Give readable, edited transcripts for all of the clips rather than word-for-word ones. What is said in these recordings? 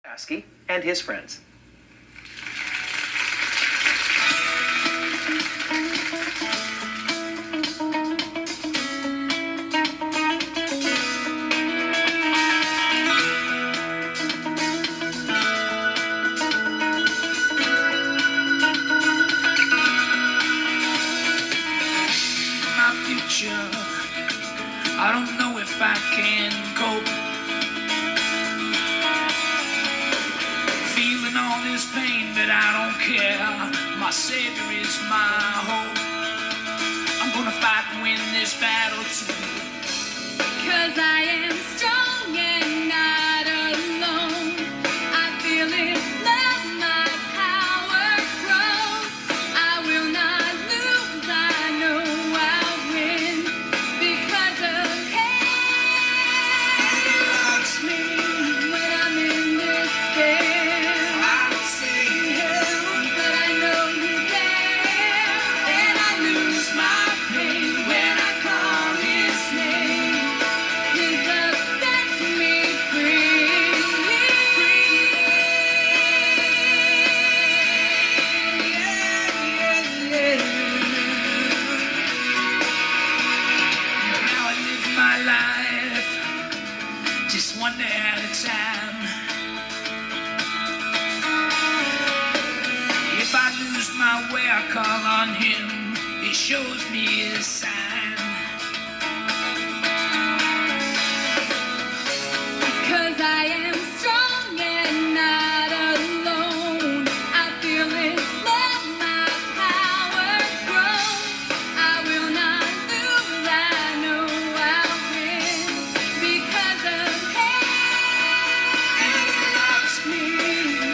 Navasky and his friends. My future, I don't know if I can cope. Feeling all this pain, but I don't care. My Savior is my hope. I'm gonna fight and win this battle too. 'Cause I am strong and not alone. I feel it, love, my power grows. I will not lose, I know I'll win. Because of Him who loves me when I'm in despair. I don't see Him, But I know He's there. and I lose my pain when I call His name. His love sets me free. Now I live my life just one day at a time. If I lose my way, I call on Him. He shows me His sign. Because I am strong and not alone. I feel His love, my power grows. I will not lose, I know I'll win. Because of Him who loves me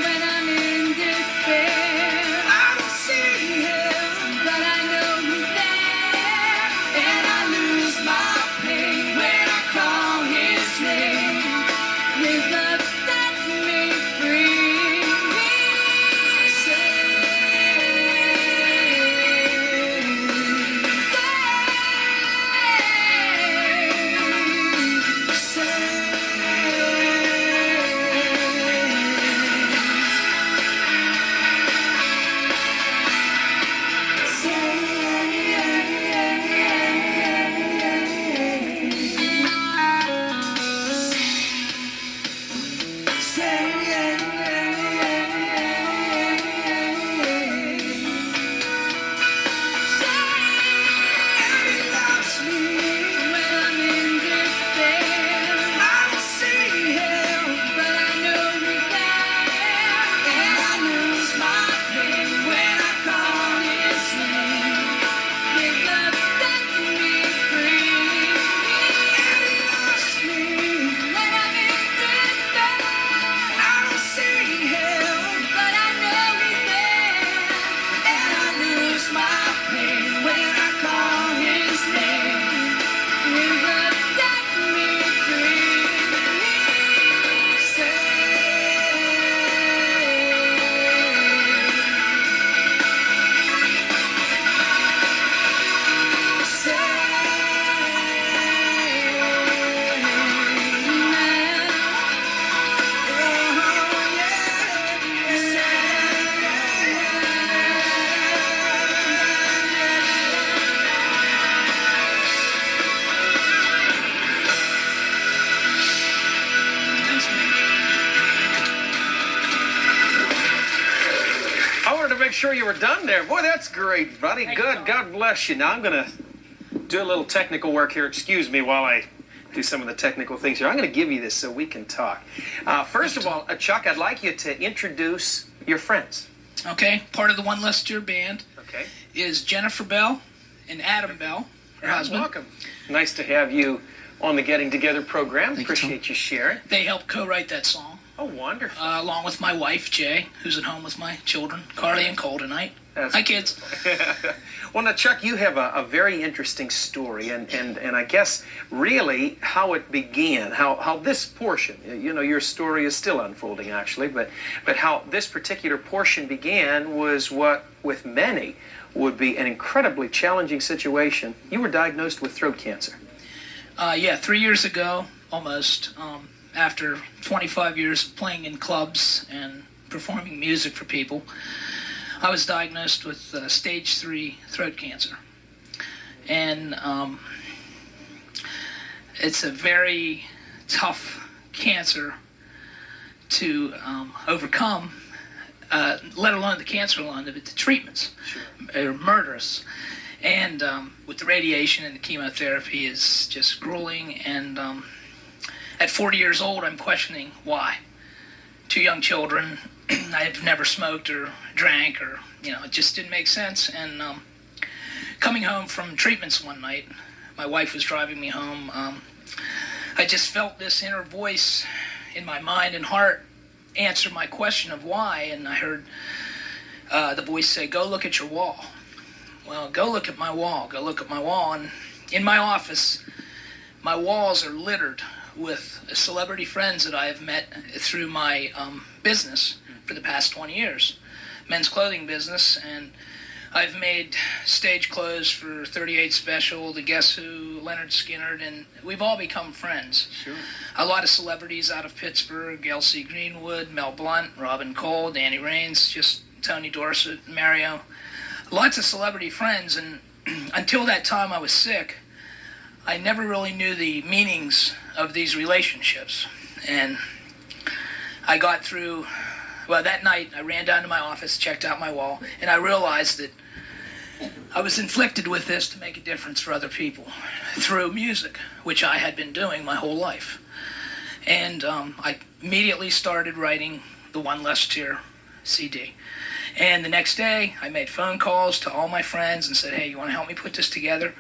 when I'm in despair. I don't see Him, But I know He's there. and I lose my pain when I call His name. His love sets me free. When I'm in despair, I don't see Him, but I know He's there. and I lose my pain when I call His name. His love sets me free. When I'm in despair, I don't see Him, but I know He's there. and I lose my pain when I call His name. His love sets me free. I wanted to make sure you were done there. Boy, that's great, buddy. Thank you, Good. Tom. God bless you. Now I'm going to do a little technical work here. Excuse me while I do some of the technical things here. I'm going to give you this so we can talk. First of all, Chuck, I'd like you to introduce your friends. Okay, part of the One Less Year band Okay. is Jennifer Bell and Adam Bell, her husband. Welcome. Nice to have you on the Getting Together program. Thank you, Tom. Appreciate you sharing. They helped co-write that song, Oh, wonderful. along with my wife, Jay, who's at home with my children, Carly and Cole tonight. That's Hi, kids. Well, now, Chuck, you have a very interesting story, and I guess really how it began, how this portion, you know, your story is still unfolding, actually, but how this particular portion began was what, with many, would be an incredibly challenging situation. You were diagnosed with throat cancer. Yeah, 3 years ago, almost. after 25 years of playing in clubs and performing music for people, I was diagnosed with stage 3 throat cancer. And it's a very tough cancer to overcome, let alone the cancer alone, but the treatments are murderous. And with the radiation and the chemotherapy is just grueling. And at 40 years old, I'm questioning why. 2 young children, I've never smoked or drank, or, it just didn't make sense. And coming home from treatments one night, my wife was driving me home. I just felt this inner voice in my mind and heart answer my question of why. And I heard the voice say, "Go look at your wall." Well, go look at my wall. Go look at my wall. And in my office, my walls are littered with celebrity friends that I have met through my business for the past 20 years, men's clothing business. And I've made stage clothes for 38 Special, The Guess Who, Leonard Skinner, and we've all become friends. Sure. A lot of celebrities out of Pittsburgh, Gail C. Greenwood, Mel Blount, Robin Cole, Danny Raines, just Tony Dorsett, Mario. Lots of celebrity friends, and until that time I was sick, I never really knew the meanings of these relationships. And I got through, well, that night I ran down to my office, checked out my wall, and I realized that I was inflicted with this to make a difference for other people through music, which I had been doing my whole life. And I immediately started writing the One Less Tear CD. And the next day, I made phone calls to all my friends and said, "Hey, you want to help me put this together?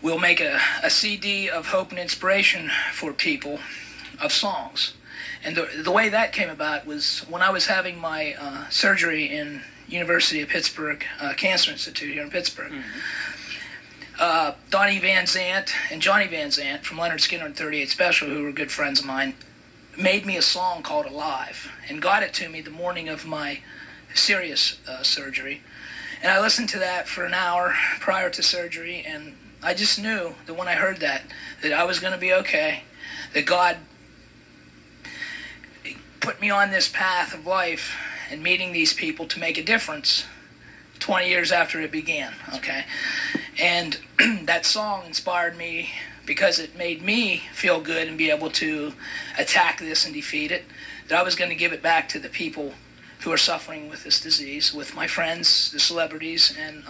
We'll make a CD of hope and inspiration for people, of songs." And the way that came about was when I was having my surgery in University of Pittsburgh Cancer Institute here in Pittsburgh. Donnie Van Zant and Johnny Van Zant from Leonard Skinner and 38 Special, who were good friends of mine, made me a song called Alive and got it to me the morning of my serious surgery. And I listened to that for an hour prior to surgery, and I just knew that when I heard that I was going to be okay, that God put me on this path of life and meeting these people to make a difference 20 years after it began, okay? And that song inspired me because it made me feel good and be able to attack this and defeat it, that I was going to give it back to the people who are suffering with this disease, with my friends, the celebrities, and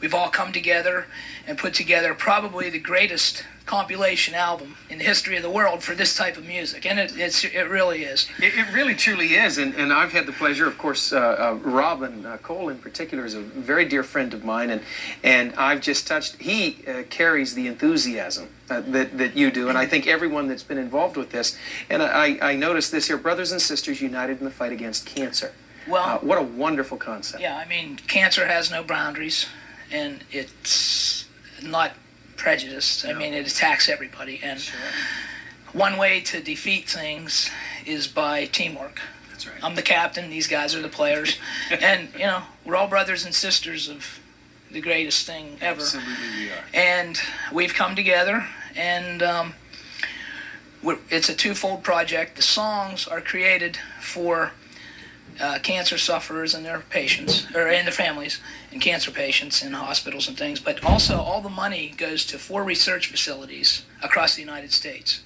we've all come together and put together probably the greatest compilation album in the history of the world for this type of music, and it really is. It really truly is, and I've had the pleasure, of course, Robin Cole in particular is a very dear friend of mine, and I've just touched, he carries the enthusiasm that you do, and I think everyone that's been involved with this, and I noticed this here, brothers and sisters united in the fight against cancer. Well, what a wonderful concept. Yeah, I mean, cancer has no boundaries, and it's not prejudiced. I mean, it attacks everybody, and Sure. One way to defeat things is by teamwork. That's right. I'm the captain, these guys are the players, and, we're all brothers and sisters of the greatest thing ever. Absolutely we are. And we've come together, and it's a twofold project. The songs are created for cancer sufferers and their patients, or and their families, and cancer patients in hospitals and things. But also, all the money goes to 4 research facilities across the United States.